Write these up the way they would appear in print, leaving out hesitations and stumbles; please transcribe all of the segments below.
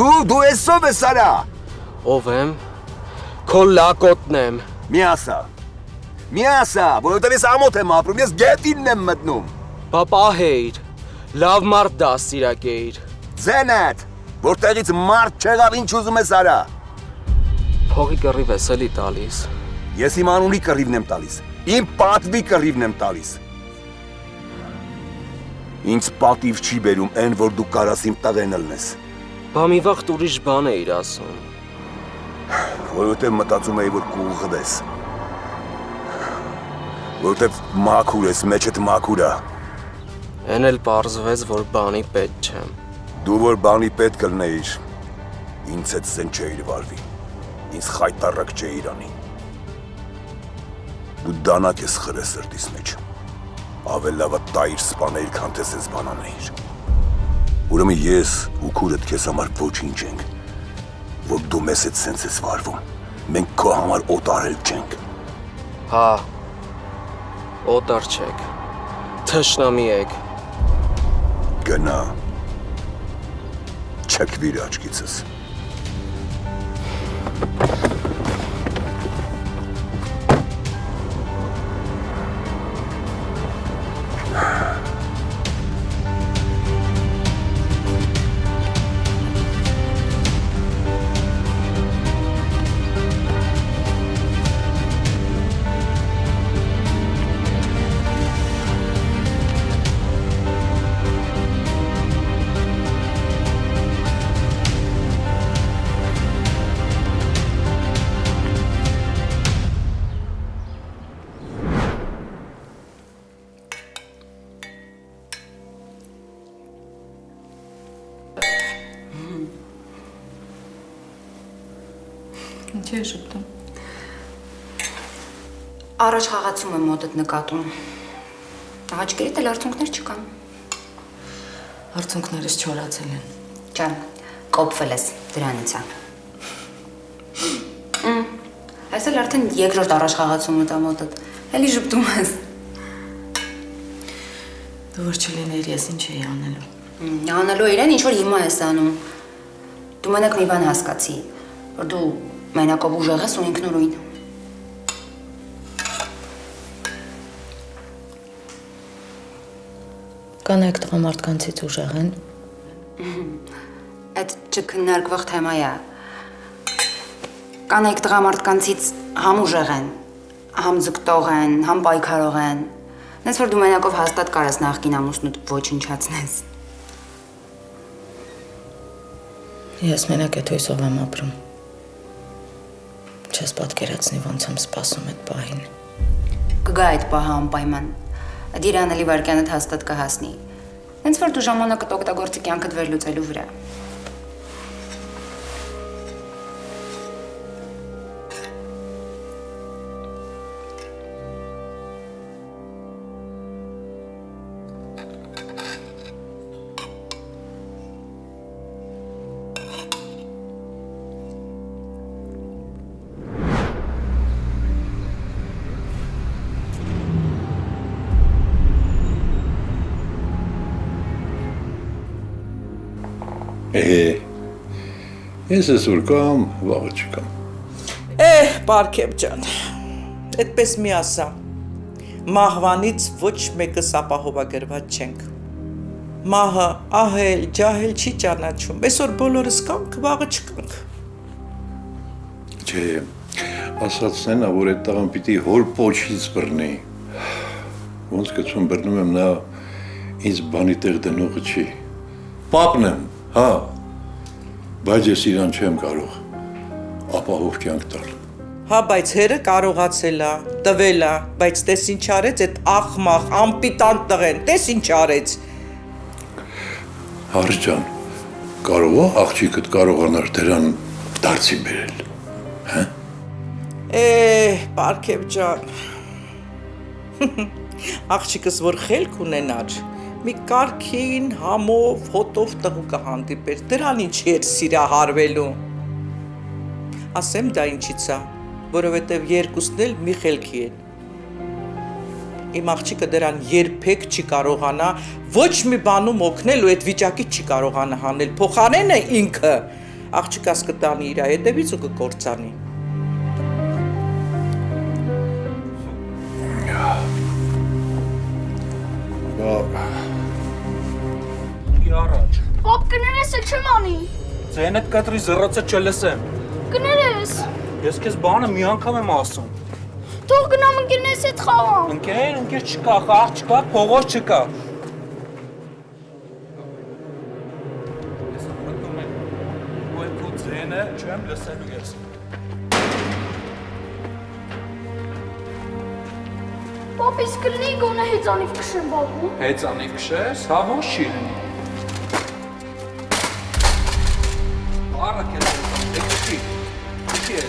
Դու ես ով ես արա։ Ով եմ։ Քո լակոտն եմ։ Մի ասա, որովհետև ես ամոթ եմ ապրում, ես գետինն եմ մտնում։ Պապահեիր, լավ մարդ դաստիարակեիր։ Ձենդ, որտեղից մարդ չեղավ, ինչ ուզում ես արա։ Փողի կռիվ ես էլի տալիս։ Ես իմ անունի կռիվն եմ տալիս, իմ պատվի կռիվն եմ տալիս։ Ինձ պատիվ չի բերում այն, որ դու կարաս իմ տղեն ըլնես։ Բա մի վաղ ուրիշ բան էիր ասում։ Որովհետև մտածում էի, որ կուղղվես։ Որովհետև մաքուր ես, մեջդ մաքուր է։ Էն էլ պարզվեց, որ բանի պետք չեմ։ Դու որ բանի պետք կլնեիր, ինձ հետ սեն չէիր վարվի, ինձ խայտարակ չէիր անի։ Դու դանակ ես խրե սրտիս մեջ, ավել լավը տայիր սպանեիր, քան թե սեզ բանանեիր։ Ուրեմն ես ու քուրդ քեզ համար ոչինչ ենք, որ դու մեզ հետ սենց ես վարվում, մենք քո համար օտարել չենք։ Հա, օտար չեք, թշնամի եք։ Գնա, չքվիր աչքիցս։ Ինչ է շփտում։ Առաջ խաղացում եմ մոտդ նկատում։ Աղջիկերիդ էլ արցունքներ չկան։ Արցունքներս չորացել են։ Ջան, կոպվել ես, դրանից է։ Այս էլ արդեն երկրորդ առաջ խաղացումը տա մոտդ, էլի շփտում ես։ Դու որ չլիներ ես ինչ էի անելու։ Անելու իրեն ինչ որ հիմա ես անում։ Դու մենակ մի բան հասկացի, որ դու մենակով ուժեղ ես ու ինքնուրույն։ Կանայք տղամարդկանցից ուժեղ են։ Այդ չքննարկվող թեմա է։ Կանայք տղամարդկանցից համ ուժեղ են, համ ձգտող են, համ պայքարող են։ Նենց որ դու մենակով հաստատ կարաս նախկին ամուսնուդ ոչնչացնես։ Ես մենակ այդ հույսով եմ ապրում։ Չես պատկերացնի ոնց եմ սպասում այդ պահին։ Կգա այդ պահը անպայման։ Այդ իրանելի վարքյանդ հաստատ կհասնի։ Հենց որ դու ժամանակը օգտագործի կյանքդ վերլուծելու վրա։ Ես այսօր կամ, վաղը չկամ։ Պարքև ջան, այդպես մի ասա, մահվանից ոչ մեկս ապահովագրված չենք։ Մահը ահել, ջահել չի ճանաչում, այսօր բոլորս կանք, վաղը չկանք։ Չէ, ասացնեն, որ այդ տղան պիտի հոր պոչից բռնի։ Ոնց կծում բռնում եմ, նա ինձ բանի տեղ դնողը չի։ Պապն եմ, հա, բայց ես իրան չեմ կարող ապահով կյանք տալ։ Հա, բայց հերը կարողացել է, տվել է, բայց տես ինչ արեց այդ ախմախ, անպիտան տղեն, տես ինչ արեց։ Հարս ջան, կարող է աղջիկդ կարողանար դրան դարձի բերել, հա? Պարքև ջան, աղջիկս որ խելք ունենար, մի կարգին համով, հոտով տղու կհանդիպեր, դրան ինչ էր սիրահարվելու։ Ասեմ դա ինչից է, որովհետև երկուսն էլ մի խելքի են։ Իմ աղջիկը դրան երբեք չի կարողանա ոչ մի բանում օգնել ու այդ վիճակից չի կարողանա հանել, փոխարենը ինքը աղջիկաս կտանի իր հետևից ու կկործանի։ Առաջ։ Պապ կներես է չեմ անի։ Ձենդ կտրի զռացը չլսեմ։ Կներես։ Ես քեզ բանը մի անգամ եմ ասում։ Թող գնամ ընկերներս հետ խաղամ։ Ընկեր չկա, խաղ չկա, փողոց չկա։ Ես մտնում եմ։ Ու քո ձենը չեմ լսելու ես։ Պապ իսկ կլինի գոնե հեծանիվ քշեմ բաբու։ Հեծանիվ քշես, հա ոնց չի լինի։ Արա կերպ չի։ Չի է։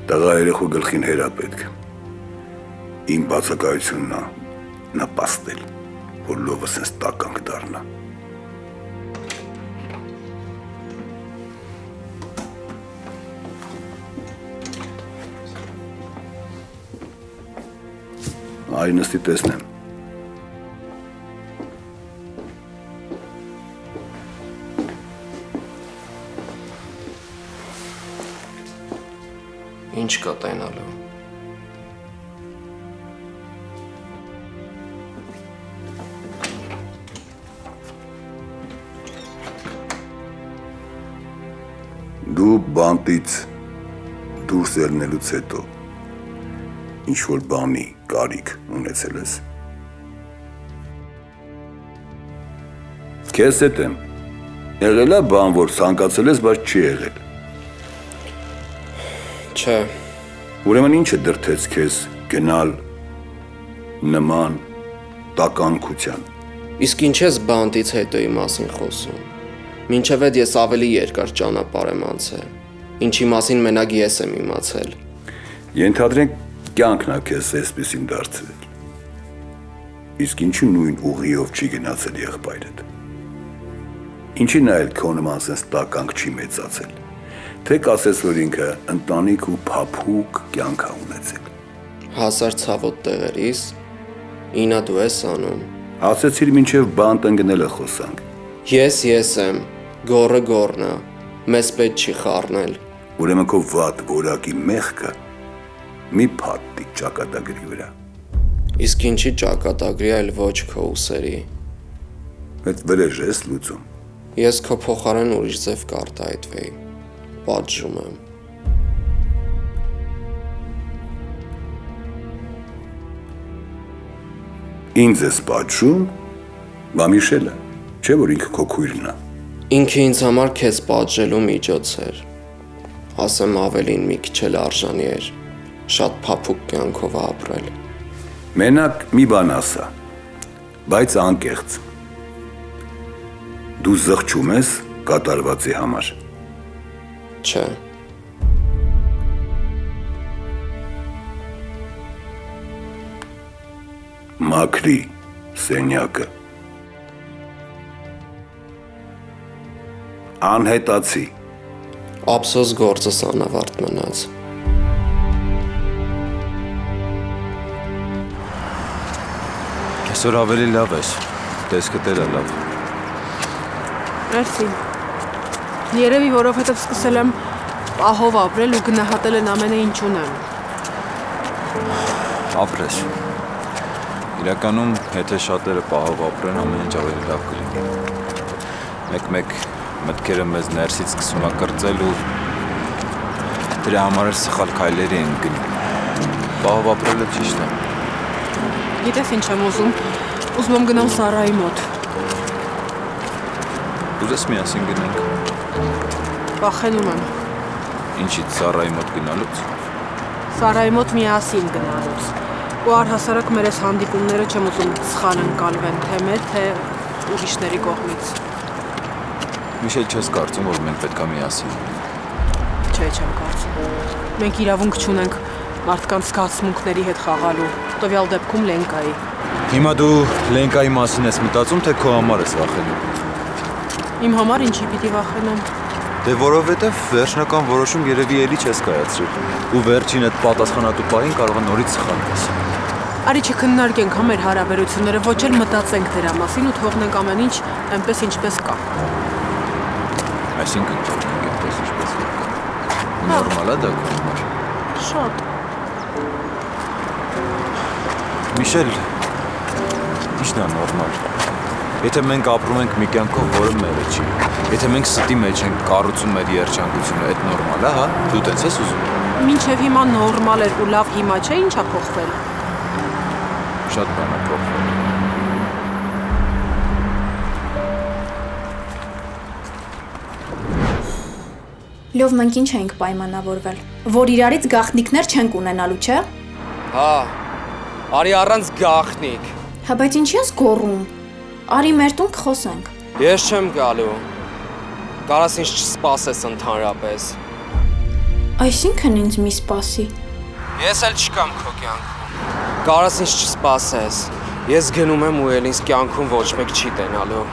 Տղա երեխու գլխին հերա պետք։ Իմ բացակայությունն է նպաստել, որ լովը սենց տականք դառնա։ Այ նստի տեսնեմ։ Ինչ կա տենալու։ Դու բանտից դուրս ելնելուց հետո ինչ-որ բանի կարիք ունեցել ես։ Քեզ հետ եմ։ Եղել է բան, որ ցանկացել ես, բայց չի եղել։ Չէ, Ուրեմն ինչ է դրթեց քեզ գնալ նման տականքության։ իսկ ինչ ես բանտից հետոյի մասին խոսում։ Մինչև այդ ես ավելի երկար ճանապարհ եմ անցել, ինչի մասին մենակ ես եմ իմացել։ Ենթադրենք կյանքն է քեզ այսպեսին դարձրել։ Իսկ ինչու նույն ուղիով չի գնացել եղբայրդ։ Ինչի նայել քո նման sense տականք չի մեծացել։ Թե կասես, որ ինքը ընտանիք ու փափուկ կյանք է ունեցել։ Հասար ցավոտ տեղերից, ինա դու ես անում։ Ասեցիր մինչև բանտ ընկնելը խոսանք։ Ես եմ, գորը գորնա, մեզ պետք չի խառնել։ Ուրեմն քո վատ որակի մեղքը մի փաթի ճակատագրի վրա։ Իսկ ինչի ճակատագրի այլ ոչ քո ուսերի։ Այդ վրեժ ես լուծում։ Ես քո փոխարեն ուրիշ ձև կարտահայտվեի։ Պատժում եմ։ Ինձ ես պատժում, Մամիշելը, չէ որ ինքը քո քույրն է։ Ինքը ինձ համար քեզ պատժելու միջոց էր։ Ասեմ ավելին մի քիչ էլ արժանի էր, շատ փափուկ կյանքով ապրել։ Մենակ մի բան ասա, բայց անկեղծ։ Դու զղջում ես կատարվածի համար։ Չէ, Մաքրի սենյակը։ Անհետացի։ ափսոս գործս անավարտ մնաց։ Այսօր ավելի լավ ես, տեսքդ էլ է լավ։ Մերսի։ Երևի, որովհետև սկսել եմ պահով ապրել ու գնահատել են ամենը ինչ ունեմ։ Ապրես։ Իրականում, եթե շատերը պահով ապրեն, ամեն ինչ ավելի լավ կլինի։ Մեկ-մեկ մտքերը մեզ ներսից սկսում է կրծել ու դրա համար սխալ քայլերի են գնում։ Պահով ապրելը ճիշտ է։ Գիտես ինչ եմ ուզում։ Ուզում եմ գնամ Սարայի մոտ։ Ուզես միասին գնանք։ Վախենում եմ։ Ինչից Սարայի մոտ գնալուց։ Սարայի մոտ միասին գնալուց։ Ու առհասարակ մեր այս հանդիպումները չեմ ուզում սխալ ընկալվեն, թե մեր, թե ուրիշների կողմից։ Միշտ չես կարծում, որ մենք պետք է միասին։ Չէ, չեմ կարծում։ Մենք իրավունք չունենք մարդկանց զգացմունքների հետ խաղալու, տվյալ դեպքում Լենկայի։ Հիմա դու Լենկայի մասին ես մտածում, թե քո համար ես վախենում։ Իմ համար ինչի պիտի վախենամ։ Դե որովհետև վերջնական որոշում երևի էլի չես կայացրել ու վերջին այդ պատասխանատու պահին կարող է նորից սխալ գաս։ Արի չքննարկենք հա մեր հարաբերությունները, ոչ էլ մտածենք դրա մասին ու թողնենք ամեն ինչ այնպես ինչպես կա։ Այսինքն թողնենք այնպես ինչպես կա։ Նորմալ է դա քո համար։ Շատ։ Միշել, ի՞նչն է նորմալ։ Եթե մենք ապրում ենք մի կյանքով, որը մերը չի, եթե մենք ստի մեջ ենք կառուցում մեր երջանկությունը, այդ նորմալ է, հա։ Դու տենց ես ուզում։ Մինչև հիմա նորմալ էր ու լավ, հիմա չէ, ի՞նչ է փոխվել։ Շատ բան է փոխվել։ Լավ, մենք ինչ ենք պայմանավորվել, որ իրարից գաղտնիքներ չենք ունենալու, չէ։ Հա, արի առանց գաղտնիք։ Հա, բայց ինչի ես գոռում։ Արի մեր տուն կխոսենք։ Ես չեմ գալու։ Կարաս ինձ չսպասես ընդհանրապես։ Այսինքն ինձ մի սպասի։ Ես էլ չկամ քո կյանքում։ Կարաս ինձ չսպասես։ Ես գնում եմ ու էլ ինձ կյանքում ոչ մեկ չի տենալու։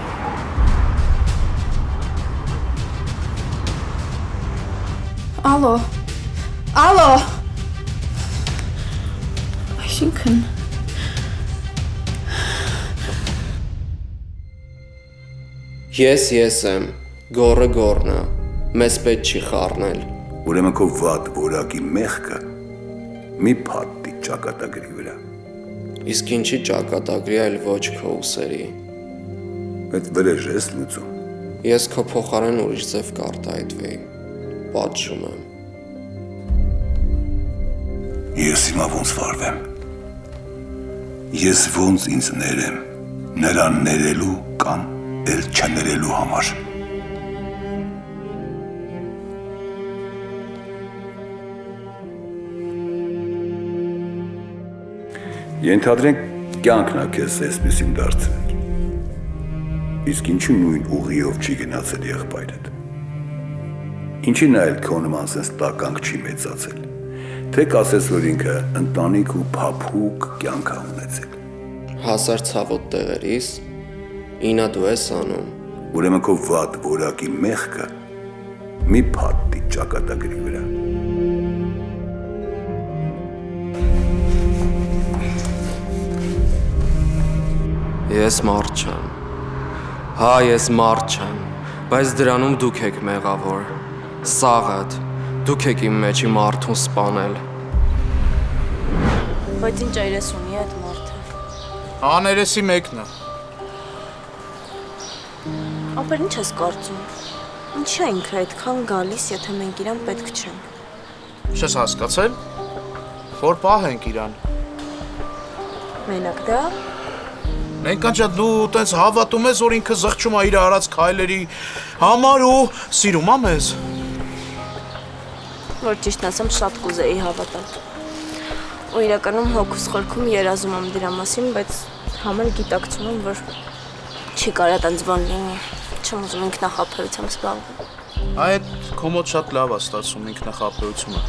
Ալո։ Ալո։ Այսինքն Ես եմ, գոռը գոռն է, մեզ պետք չի խառնել։ Ուրեմն քո վատ որակի մեղքը մի փաթի ճակատագրի վրա։ Իսկ ինչի ճակատագրի այլ ոչ քո ուսերի։ Այդ վրեժ ես լուծում։ Ես քո փոխարեն ուրիշ ձև կարտահայտվեի։ Պատժում եմ։ Ես հիմա ոնց վարվեմ։ Ես ոնց ինձ ներեմ, նրան ներելու կամ էլ չներելու համար։ Ենթադրենք կյանքն է քեզ այսպեսին դարձրել։ Իսկ ինչու նույն ուղիով չի գնացել եղբայրդ։ Ինչի նա էլ քո նման սենց տականք չի մեծացել։ Թե կասես, որ ինքը ընտանիք ու փափուկ կյանք է ունեցել։ Հասար ցավոտ տեղերից, ինա դու ես անում։ Ուրեմն քո վատ որակի մեղքը մի փաթի ճակատագրի վրա։ Ես մարդ չեմ։ Հա, ես մարդ չեմ, բայց դրանում դուք եք մեղավոր։ Սաղդ, դուք եք իմ մեջի մարդուն սպանել։ Բայց ինչ այրես ունի այդ մարդը։ Աներեսի մեկն է։ Ապեր ինչ ես կարծում։ Ինչի է ինքը այդքան գալիս, եթե մենք իրան պետք չենք։ Չես հասկացել, որ պահենք իրան։ Մենակ դա։ Մենք անջա դու տենց հավատում ես, որ ինքը զղջում է իր արած քայլերի համար ու սիրում է մեզ։ Որ ճիշտ ասեմ, շատ կուզեի հավատալ։ Ու իրականում հոգուս խորքում երազում եմ դրա մասին, բայց համել գիտակցում եմ, որ չի կարա տենց բան լինի։ Չեմ ուզում ինքնախաբեությամբ զբաղվել։ Այդ քո մոտ շատ լավ է ստացվում ինքնախաբեությունը։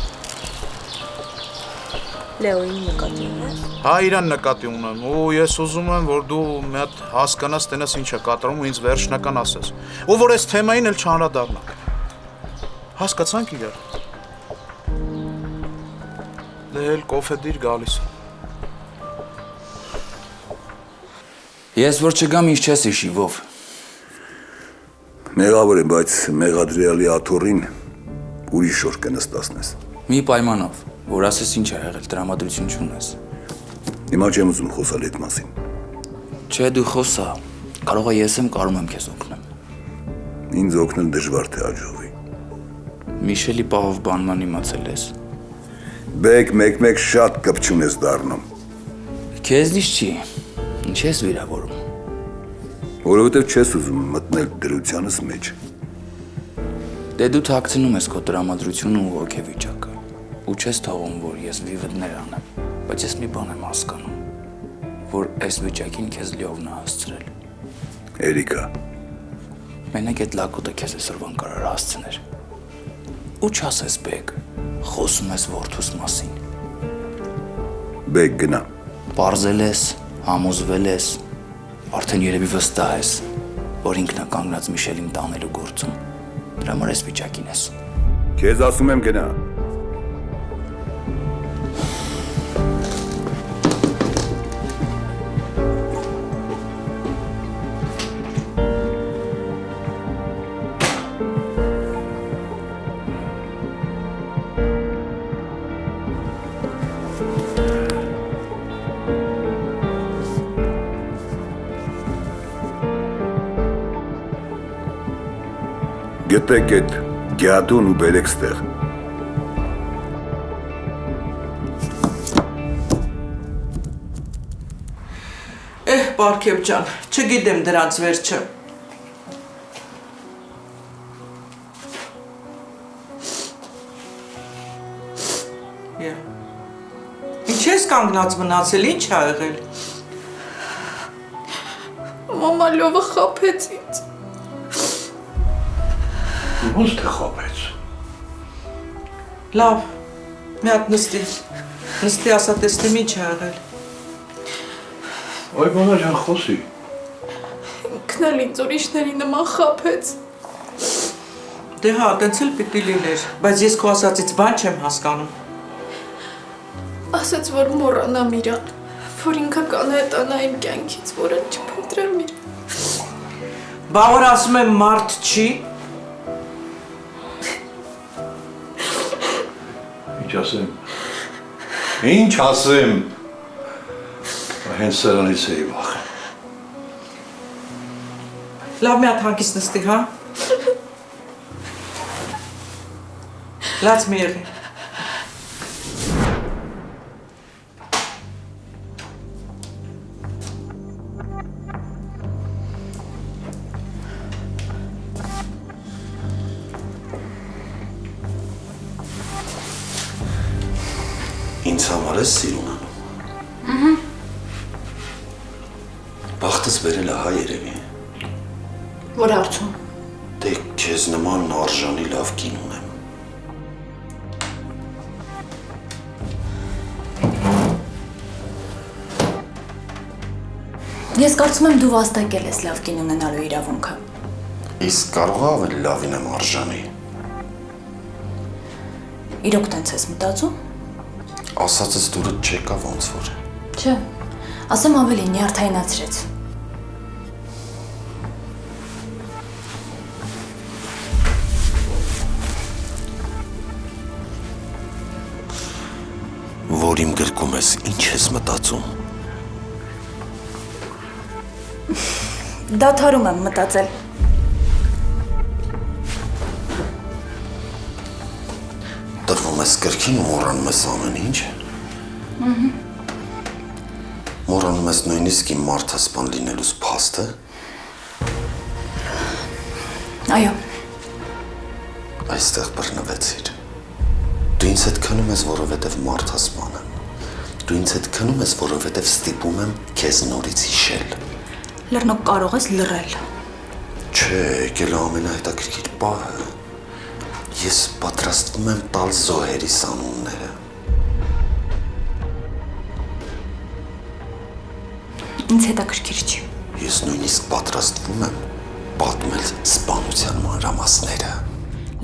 Լեոյին նկատի ունես։ Հա, իրան նկատի ունեմ ու ես ուզում եմ, որ դու մի հատ հասկանաս տենաս ինչ է կատարում ու ինձ վերջնական ասես։ Ու որ այս թեմային էլ չանդրադառնանք։ Հասկացանք իրար։ Դե էլ կոֆե դիր գալիս։ Ես որ չգամ ինչ չես հիշի, Վով։ Մեղավոր եմ, բայց մեղադրյալի աթոռին ուրիշ օր կնստացնես։ Մի պայմանով, որ ասես ինչ է եղել, տրամադրություն չունես։ Հիմա չեմ ուզում խոսալ այդ մասին։ Չէ, դու խոսա, կարող է ես եմ կարում եմ քեզ օգնեմ։ Ինձ օգնել դժվար թե հաջողվի։ Միշելի պահով բանման իմացել ես։ Բեք մեկ շատ կպչուն ես դառնում։ Քեզնից չի, ինչ ես վիրավորում։ Որովհետև չես ուզում մտնել դրությանս մեջ։ Դե դու թաքցնում ես քո տրամադրությունը ու ոգևիճակը, ու չես թողում, որ ես վիվդներ անեմ, բայց ես մի բան եմ հասկանում, որ այս վիճակին քեզ լիովն է հասցրել։ Էրիկա։ Մենակ այդ լակոտը քեզ այսօրվան կարող հասցներ։ Ու չասես բեկ, խոսում ես որդուս մասին։ Բեկ գնա։ Պարզել ես, համոզվել ես, արդեն երևի վստահ ես, որ ինքն է կանգնած Միշելին տանելու գործում։ դրա համար այս վիճակին ես։ Քեզ ասում եմ գնա։ Գտեք այդ գյադուն ու բերեք ստեղ։ Պարքև ջան, չգիտեմ դրանց վերջը։ Ինչ ես կանգնած մնացել, ինչ ա եղել։ Մամա լովը խաբեց ինձ։ Ոնց թե խաբեց։ Լավ, մի հատ նստի։ Նստի ասա տեսնեմ ինչ ա եղել։ Այ բանա ջան, խոսի։ Ինքն էլ ինձ ուրիշների նման խաբեց։ Դե հա, տենց էլ պիտի լիներ, բայց ես քո ասածից բան չեմ հասկանում։ Ասաց, որ մոռանամ իրան, որ ինքը կանհետանա իմ կյանքից, որը չփնտրեմ իրան։ Բա որ ասում եմ մարդ չի։ Ինչ ասեմ։ Ինչ ասեմ։ Հենց սրանից էի վախենում։ Լավ մի հատ հանգիստ նստի, հա։ Լաց մի եղի։ Ինձ համար ես սիրուն անում։ Բախտս բերել է հա երևի։ Որ հարցում։ Դե քեզ նման արժանի լավ կին ունեմ։ Ես կարծում եմ դու վաստակել ես լավ կին ունենալու իրավունքը։ Իսկ կարող է ավելի լավին եմ արժանի։ Իրոք տենց ես մտածում։ Ասածս դուրդ չեկա ոնց որ։ Չէ, ասեմ ավելին, նյարդայնացրեց։ Որ իմ գրկում ես, ինչ ես մտածում։ Դադարում եմ մտածել։ Տրվում ես կրքին ու մոռանում ես ամեն ինչ։ Մոռանում ես նույնիսկ իմ մարդասպան լինելուց փաստը։ Այո։ Այստեղ բռնվեցիր։ Դու ինձ հետ քնում ես, որովհետև մարդասպան եմ։ Դու ինձ հետ քնում ես, որովհետև ստիպում եմ քեզ նորից հիշել։ Լռնոք կարող ես լռել։ Չէ, եկել է ամենահետաքրքիր պահը։ Ես պատրաստվում եմ տալ զոհերի սանունները։ Ինձ հետաքրքիր չի։ Ես նույնիսկ պատրաստվում եմ պատմել սպանության մանրամասները։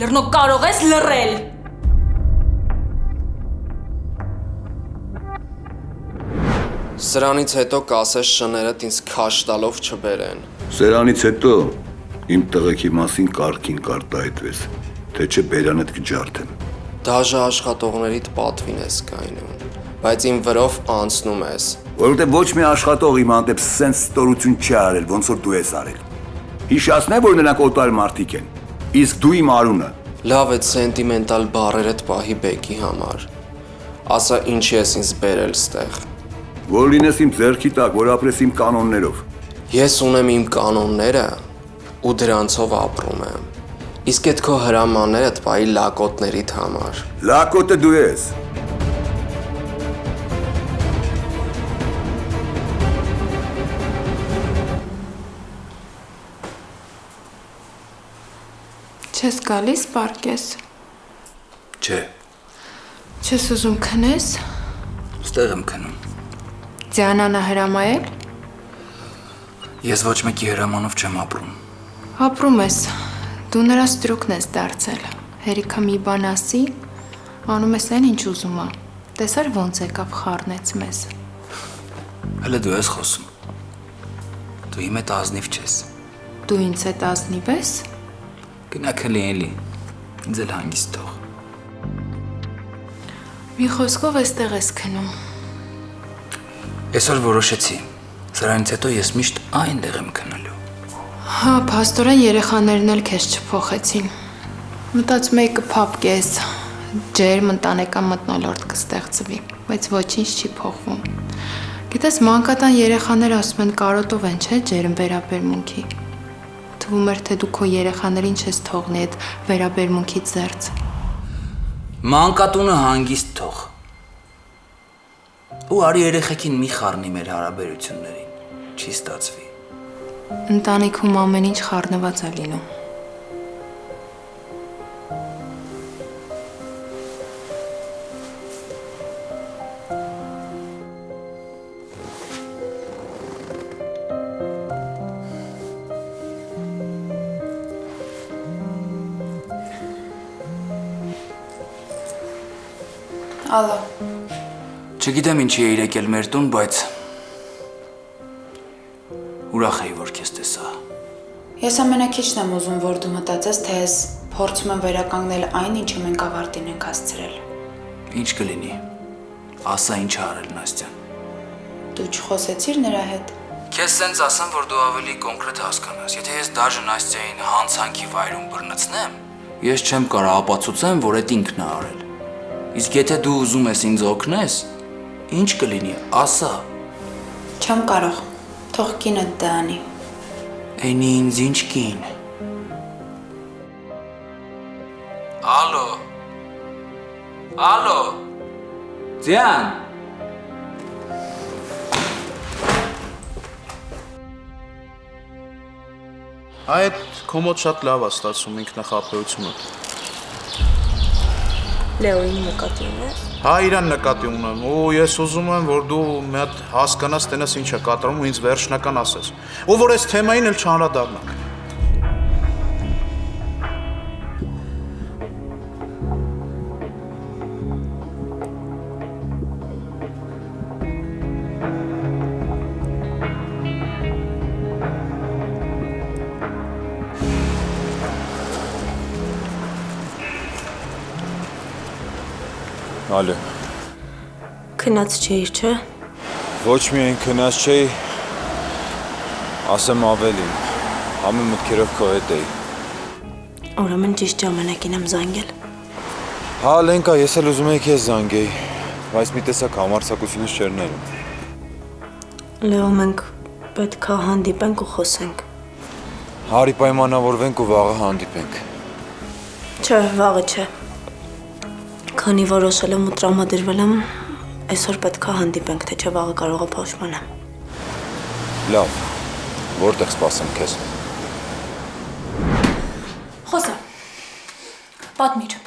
Լռնոք կարող ես լռել։ Սրանից հետո կասես շներդ ինձ քաշ տալով չբերեն։ Սրանից հետո իմ տղեկի մասին կարգին կարտահայտվես, թե չէ բերանդ կջարդեմ։ Դաժե աշխատողներիդ պատվին ես կայնում, բայց իմ վրով անցնում ես։ Որովհետև ոչ մի աշխատող իմ հանդեպ սենց ստորություն չի արել, ոնց որ դու ես արել։ Հիշացնե, որ նրանք օտար մարդիկ են, իսկ դու իմ արունը։ Լավ է սենտիմենտալ բառերդ պահի բեկի համար։ Ասա ինչ ես ինձ բերել ստեղ։ Որ լինես իմ ձեռքի տակ, որ ապրես իմ կանոններով։ Ես ունեմ իմ կանոնները ու դրանցով ապրում եմ։ Իսկ այդ քո հրամաններդ պահի լակոտներիդ համար։ Լակոտը դու ես։ Չես գալիս պարկես։ Չէ, Չես ուզում քնես։ ստեղ եմ քնում։ Ձյանանը հրամայել։ Ես ոչ մեկի հրամանով չեմ ապրում։ Ապրում ես։ Դու նրա ստրուկն ես դարձել։ Հերիքա մի բան ասի, անում ես այն ինչ ուզում է։ Տեսար ոնց եկավ խառնեց մեզ։ Հələ դու ես խոսում։ Դու իմ հետ ազնիվ չես։ Դու ինձ հետ ազնիվ ես։ Գնա քելի էլի։ Ինձ էլ հանգիստ թող։ Մի խոսքով էստեղ ես քնում։ Այսօր որոշեցի։ Սրանից հետո ես միշտ այնտեղ եմ քնելու։ Հա, փաստորեն երեխաներն էլ քեզ չփոխեցին։ Մտածում էի կփափկես, ջերմ ընտանեկան մթնոլորտ կստեղծվի, բայց ոչինչ չի փոխվում։ Գիտես, մանկատան երեխաները ասում են կարոտով են, չէ՞, ջերմ վերաբերմունքի։ Թվում էր, թե դու քո երեխաներին չես թողնի այդ վերաբերմունքից զերծ։ Մանկատունը հանգիստ թող։ Ու արի երեխեքին մի խառնի մեր հարաբերություններին։ Չի ստացվի։ Ընտանիքում ամեն ինչ խառնված է լինում։ Ալո։ Չգիտեմ ինչի է եկել մեր տուն, բայց ուրախ էի, որ քեզ տեսա։ Ես ամենակիչն եմ ուզում, որ դու մտածես, թե ես փորձում եմ վերականգնել այն, ինչը մենք ավարտին ենք հասցրել։ Ինչ կլինի։ Ասա ինչ արել Նաստյան։ Դու չխոսեցիր նրա հետ։ Քեզ սենց ասեմ, որ դու ավելի կոնկրետ հասկանաս։ Եթե ես դաժե Նաստյային հանցանքի վայրում բռնցնեմ, ես չեմ կարող ապացուցեմ, որ այդ ինքն է արել։ Իսկ եթե դու ուզում ես ինձ օգնես, ինչ կլինի, ասա։ Չեմ կարող, թող կինդ դա անի։ Էնի ինձ ինչ կին։ Ալո։ Ալո։ Ձյան։ Այդ կոմոդ շատ լավ է ստացվում ինքնախաբեությունը։ Լեոյին նկատի ունես։ Հա, իրան նկատի ունեմ, ու ես ուզում եմ, որ դու մի հատ հասկանաս, տենաս ինչ է կատարում ու ինձ վերջնական ասես։ Ու որ այս թեմային էլ չանդրադառնանք։ Ալո։ Քնած չէիր, չէ՞։ Ոչ միայն քնած չէի, ասեմ ավելին, ամեն մտքերով քո հետ էի։ Ուրեմն ճիշտ ժամանակին եմ զանգել։ Հա, Լենկա, ես էլ ուզում էի քեզ զանգեի, բայց մի տեսակ համարձակությունից չէր ներում։ Լեո, մենք պետք է հանդիպենք ու խոսենք։ Հարի պայմանավորվենք ու վաղը հանդիպենք։ Չէ, վաղը չէ։ Քանի որոշել եմ ու տրամադրվել եմ, այսօր պետք է հանդիպենք, թե չէ վաղը կարող է փոշմանեմ։ Լավ, որտեղ սպասեմ քեզ։ Խոսա, պատմիր։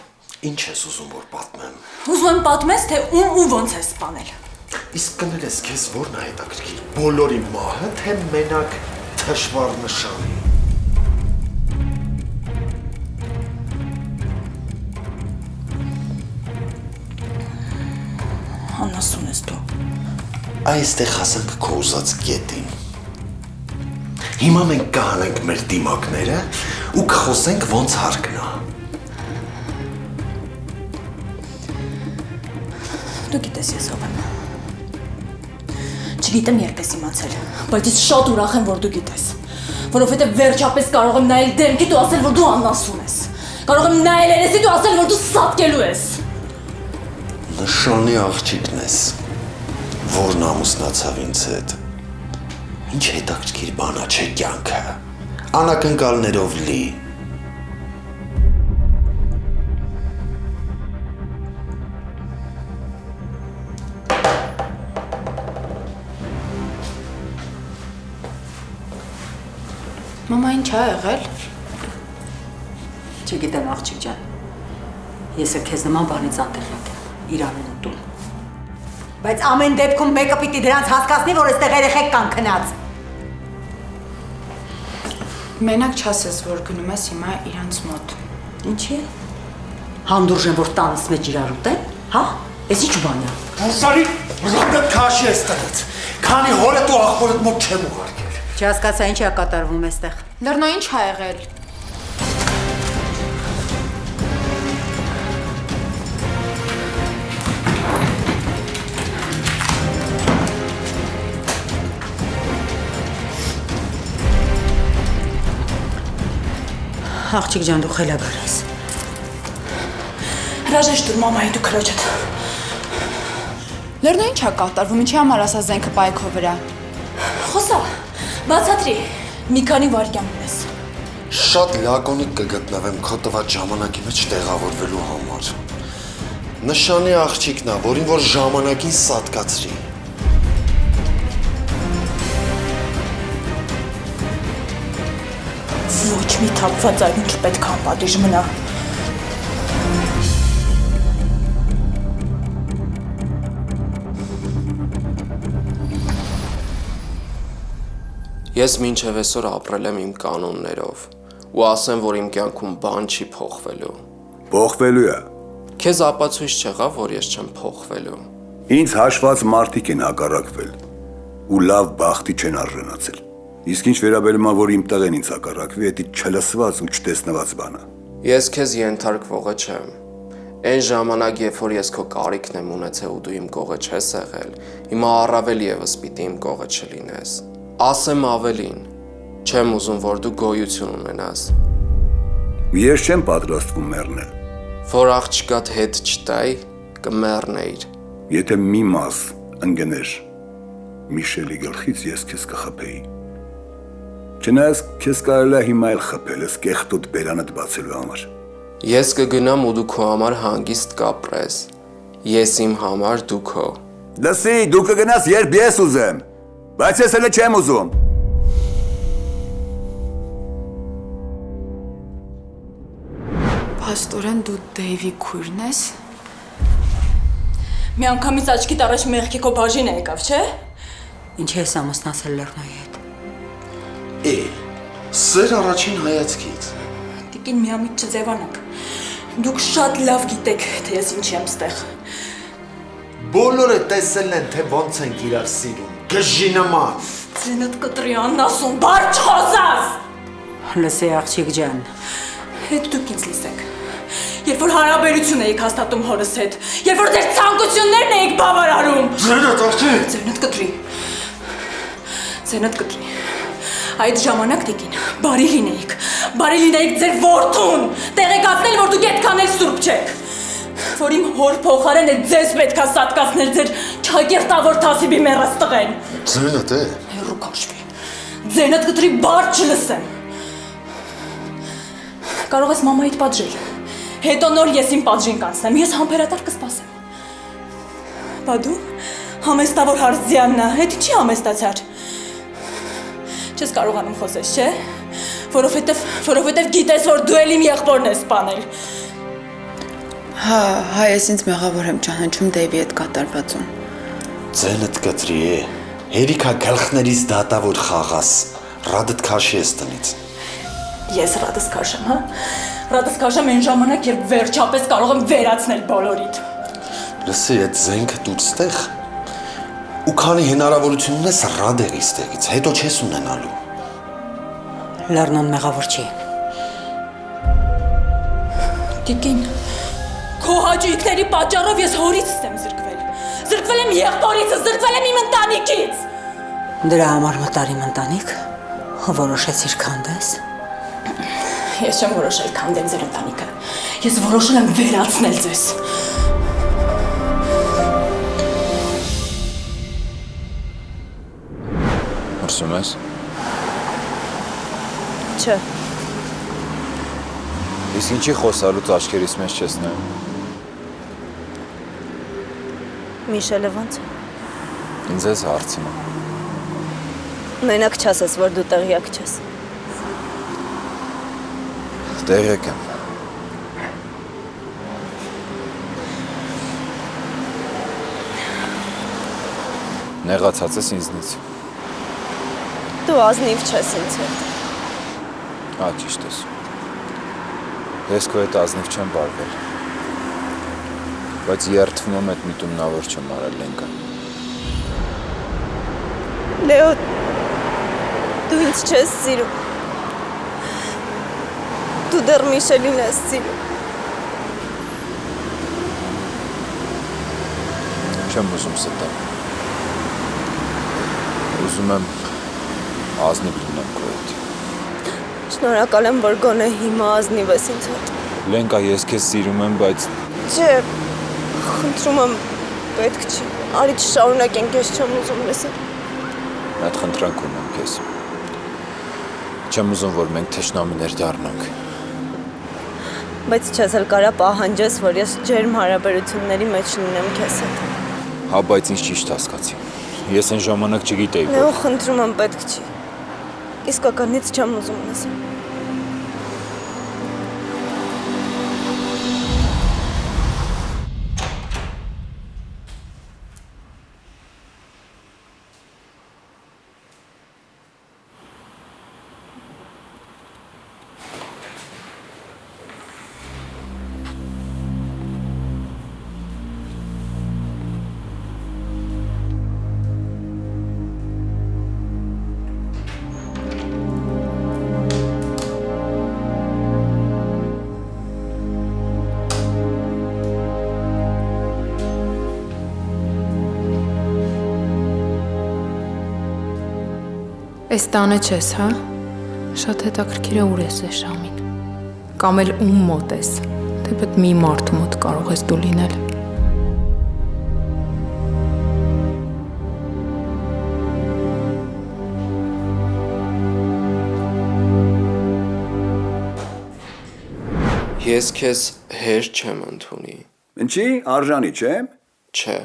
Ինչ ես ուզում, որ պատմեմ։ Ուզում եմ պատմես, թե ում ու ոնց ես սպանել։ Իսկ կներես քեզ որն է հետաքրքիր, բոլորի մահը, թե մենակ թշվառ նշանի։ Անասուն ես դու։ Այստեղ հասանք քո ուզած կետին։ Հիմա մենք կհանենք մեր դիմակները ու կխոսենք ոնց հարկն է։ Դու գիտես ես ով եմ։ Չգիտեմ երբ ես իմացել, բայց ես շատ ուրախ եմ, որ դու գիտես, որովհետև վերջապես կարող եմ նայել դեմքիդ ու ասել, որ դու անասուն ես։ Կարող եմ նայել երեսիդ ու ասել, որ դու սատկելու ես։ Նշանի աղջիկն ես, որն ամուսնացավ ինձ հետ։ Ինչ հետաքրքիր բան է չէ կյանքը, անակնկալներով լի։ Մամա, ինչ ա եղել։ Չգիտեմ աղջիկ ջան, ես էլ քեզ նման բանից անտեղյակ եմ, Իրանն ու տուն։ Բայց ամեն դեպքում մեկը պիտի դրանց հասկացնի, որ այստեղ երեխեք կան քնած։ Մենակ չասես, որ գնում ես հիմա իրանց մոտ։ Ինչի՞։ Հանդուրժ են, որ տանս մեջ իրար ուտեն, հա? Էս ինչ բան է։ Բուսարի ռոդդ քաշի ես տնից։ Քանի հորդ ու աղբորդ մոտ չեմ ուղարկել։ Չհասկացա ինչ է կատարվում այստեղ։ Լեռնո ինչ ա եղել։ Աղջիկ ջան, դու խելագար ես։ Հրաժեշտ դուր մամայի դու քրոջդ։ Լեռնո ինչ ա կատարվում, ինչի համար ասա զենքը պայքո վրա։ Խոսա, բացատրի։ Մի քանի վայրկյան ունես։ Շատ լակոնիկ կգտնվեմ քո տված ժամանակի մեջ տեղավորվելու համար։ Նշանի աղջիկն է, որին որ ժամանակին սատկացրի։ Ոչ մի թափված այլ պետք է անպատիժ մնա։ Ես մինչև այսօր ապրել եմ իմ կանոններով ու ասեմ, որ իմ կյանքում բան չի փոխվելու։ Փոխվելու է։ Քեզ ապացույց չեղավ, որ ես չեմ փոխվելու։ Ինձ հաշված մարդիկ են հակառակվել ու լավ բախտի չեն արժանացել։ Իսկ ինչ վերաբերում է, որ իմ տեղ են ինձ հակառակվի, դա չլսված ու չտեսնված բան է։ Ես քեզ ենթարկվողը չեմ։ Այն ժամանակ, երբ որ ես քո կարիքն եմ ունեցել ու դու իմ կողը չես եղել, հիմա առավել եւս պիտի իմ կողը չլինես։ Ասեմ ավելին, չեմ ուզում, որ դու գոյություն ունենաս։ Ես չեմ պատրաստվում մեռնել։ Որ աղջկադ հետ չտայի, կմեռնեիր։ Եթե մի մաս ընկներ Միշելի գլխից, ես քեզ կխփեի։ Չնայած քեզ կարելի է հիմա էլ խփել, ես կեղտոտ բերանդ բացելու համար։ Ես կգնամ ու դու քո համար հանգիստ կապրես։ Ես իմ համար, դու քո։ Լսի, դու կգնաս, երբ ես ուզեմ, բայց ես հələ չեմ ուզում։ Փաստորեն դու Դեյվի քույրն ես։ Մի անգամից աչքիդ առաջ մեղքի քո բաժինը եկավ, չէ՞։ Ինչի ես ամուսնացել Լեռնոյի հետ։ Սեր առաջին հայացքից։ Տիկին միամիտ չձևանաք։ Դուք շատ լավ գիտեք, թե ես ինչի եմ ստեղ։ Բոլորը տեսել են, թե ոնց ենք իրար սիրում։ Գժի նման։ Ձենդ կտրի աննասուն, բար չխոսաս։ Լսե աղջիկ ջան։ Հետ դուք ինձ լսեք։ Երբ որ հարաբերություն էիք հաստատում հորս հետ, երբ որ ձեր ցանկություններն էիք բավարարում։ Ձենդ աղջիկ։ Ձենդ կտրի։ Ձենդ կտրի։ Այդ ժամանակ տիկին, բարի լինեիք ձեր որդուն, տեղեկացնել, որ դուք այդքան էլ սուրբ չեք, որ իմ հոր փոխարենը ձեզ պետք է սատկացնել ձեր չակերտավոր թասիբի մեռած տղեն։ Ձենդ է։ Հեռու քաշվի։ Ձենդ կտրի բար չլսեմ։ Կարող ես մամայիդ պատժել, հետո նոր ես իմ պատժին կանցնեմ, ես համբերատար կսպասեմ։ Բա դու համեստավոր Հարզյանն է, հետ ինչի համեստացար։ Չես կարողանում խոսես, չէ՞։ Որովհետև գիտես, որ դու էլ իմ եղբորն ես սպանել։ Հա, ես ինձ մեղավոր եմ ճանաչում Դեյվի հետ կատարվածում։ Ձենդ կտրի է։ Հերիքա գլխներից դատավոր խաղաս։ Ռադդ քաշի ես տնից։ Ես ռադս քաշեմ, հա։ Ռադս քաշեմ այն ժամանակ, երբ վերջապես կարող եմ վերացնել բոլորիդ։ Լսի, այդ զենքը դուր ստեղ։ Ու քանի հնարավորություն ունես ռադ եղի ստեղից, հետո չես ունենալու։ Լեռնոն մեղավոր չի։ Տիկին, քո հաճույքների պատճառով ես հորից եմ զրկվել։ Զրկվել եմ եղբորիցս, զրկվել եմ իմ ընտանիքից։ Դրա համար մտար իմ ընտանիք, որոշեցիր քանդես։ Ես չեմ որոշել քանդել ձեր ընտանիքը։ Ես որոշել եմ վերացնել ձեզ։ Հրսում ես։ Չէ։ Իսկ ինչի խոսալուց աչքերիս մեջ չես նայում։ Միշելը ո՞նց է։ Ինձ ես հարցնում։ Մենակ չասես, որ դու տեղյակ չես։ Տեղյակ եմ։ Նեղացած ես ինձնից։ Դու ազնիվ չես ինձ հետ։ Հա, ճիշտ ես։ Ես քո հետ ազնիվ չեմ բարվել։ Բայց երդվում եմ այդ միտումն որ չեմ արել Լենկա։ Լեո, դու ինձ չես սիրում։ Դու դեռ Միշելին ես սիրում։ Չեմ ուզում ստեմ։ Ուզում եմ ազնիվ լինեմ քո հետ։ Շնորհակալ եմ, որ գոնե հիմա ազնիվ ես ինձ հետ։ Լենկա, ես քեզ սիրում եմ, բայց Չէ, խնդրում եմ, պետք չի։ Արի չշարունակենք, ես չեմ ուզում լսել։ Այդ խնդրանք ունեմ քեզ։ Չեմ ուզում, որ մենք թշնամիներ դառնանք։ Բայց չես էլ կարա պահանջես, որ ես ջերմ հարաբերությունների մեջ լինեմ քեզ հետ։ Հա, բայց ինձ ճիշտ հասկացի։ Ես այն ժամանակ չգիտեի, Լեո, խնդրում եմ, պետք չի։ Իսկականից չեմ ուզում լսել։ Այս տանը չես, հա? Շատ հետաքրքիր է ուր ես այս ժամին։ Կամ էլ ում մոտ ես, թեպետ մի մարդու մոտ կարող ես դու լինել։ Ես քեզ հեշտ չեմ ընդունի։ Ինչի, արժանի չեմ։ Չէ։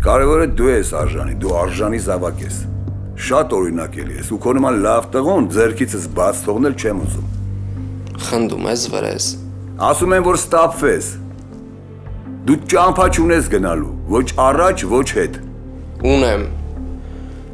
Կարևորը դու ես արժանի, դու արժանի զավակ ես։ Շատ օրինակելի ես ու քո նման լավ տղոն ձեռքիցս բաց թողնել չեմ ուզում։ Խնդում ես վրես։ Ասում եմ, որ ստապվես։ Դու ճամփա չունես գնալու, ոչ առաջ, ոչ հետ։ Ունեմ։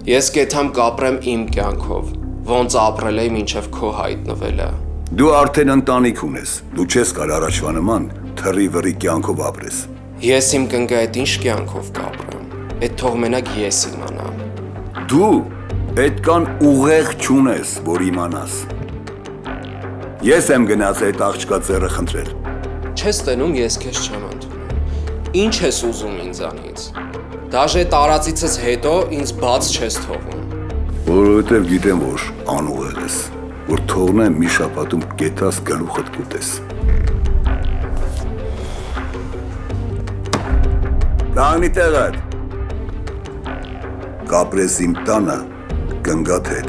Ես կեթամ կապրեմ իմ կյանքով, ոնց ապրել եմ մինչև քո հայտնվելը։ Դու արդեն ընտանիք ունես, դու չես կարող առաջվա նման թռի վռի կյանքով ապրես։ Ես իմ կնկա հետ ինչ կյանքով կապրեմ։ Այդ թող մենակ ես իմանամ։ Դու այդքան ուղեղ չունես, որ իմանաս։ Ես եմ գնաց այդ աղջկա ձեռը խնդրել։ Չես տենում, ես քեզ չեմ ընդունում։ Ինչ ես ուզում ինձանից։ Դաժե տարածիցս հետո ինձ բաց չես թողում։ Որովհետև գիտեմ, որ անուղեղ ես, որ թողնեմ մի շաբաթում կետաս գլուխդ կուտես։ Կանգնի տեղդ։ Կապրես իմ տանը, կնգաթ հետ։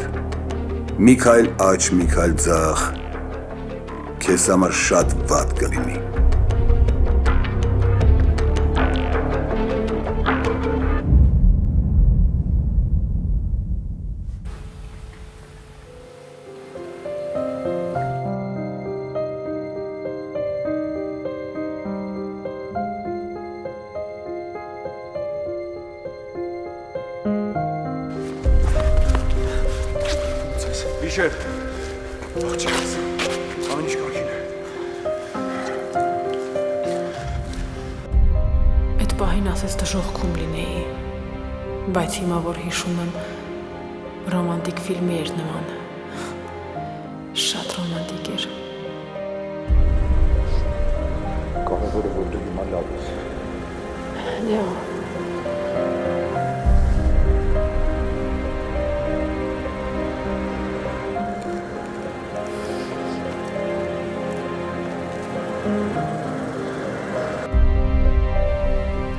Միքայել աչ, Միքայել ձախ, քեզ համար շատ վատ կլինի։ Վիշեր, աղջիկս, ամեն ինչ կարգին է։ Այդ պահին ասես դժոխքում լինեի, բայց հիմա որ հիշում եմ, ռոմանտիկ ֆիլմի էր նման։ Շատ ռոմանտիկ էր։ Կարևորը որ դու հիմա լավ ես։ Լեո,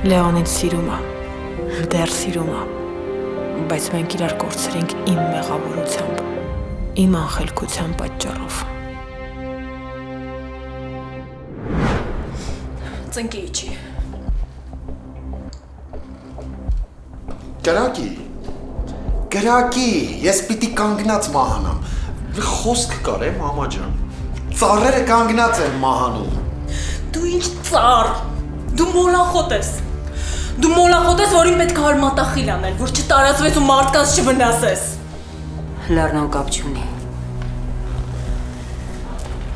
Լեոնին սիրում է, դեռ սիրում է, բայց մենք իրար կորցրենք իմ մեղավորությամբ, իմ անխելքության պատճառով։ Ծնկի իջի։ Գրակի, ես պիտի կանգնած մահանամ։ Խոսք կար է, մամա ջան։ Ծառերը կանգնած են մահանում։ Դու ինչ ծառ։ Դու մոլախոտ ես։ Դու մոլախոտ ես, որին պետք է արմատախիլ անել, որ չտարածվես ու մարդկանց չվնասես։ Լեռնան կապ չունի։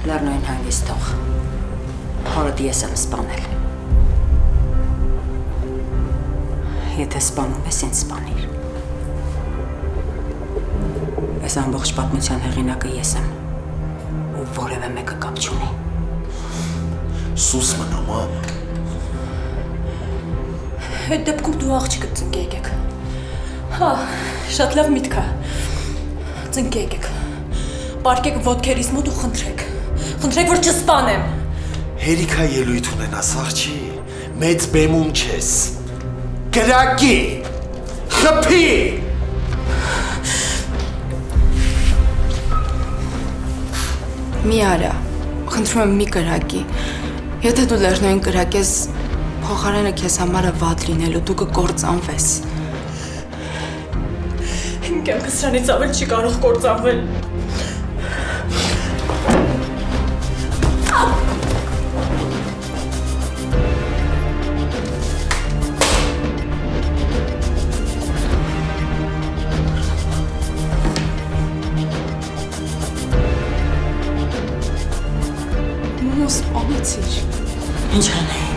Լեռնային հանգիստ թող։ Հորդ ես եմ սպանել։ Եթե սպանում ես, ինձ սպանիր։ Այս ամբողջ պատմության հեղինակը ես եմ, ու որևէ մեկը կապ չունի։ Սուս մնա, մամ։ Այդ դեպքում դու աղջիկը ծնկի եկեք։ Հա, շատ լավ միտք է։ Ծնկի եկեք։ Պարկեք ոտքերիս մոտ ու խնդրեք։ Խնդրեք, որ չսպանեմ։ Հերիքա ելույթ ունենաս, աղջի, մեծ բեմում չես։ Կրակի, խփի։ Մի արա, խնդրում եմ մի կրակի։ Եթե դու լեռնային կրակես, փոխարենը քեզ համար է վատ լինելու, դու կկործանվես։ Իմ կյանքը սրանից ավել չի կարող կործանվել։ Մոս սպանեցիր։ Ինչ անեի։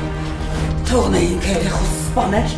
Թողնեի ինքը երեխոս սպաներ։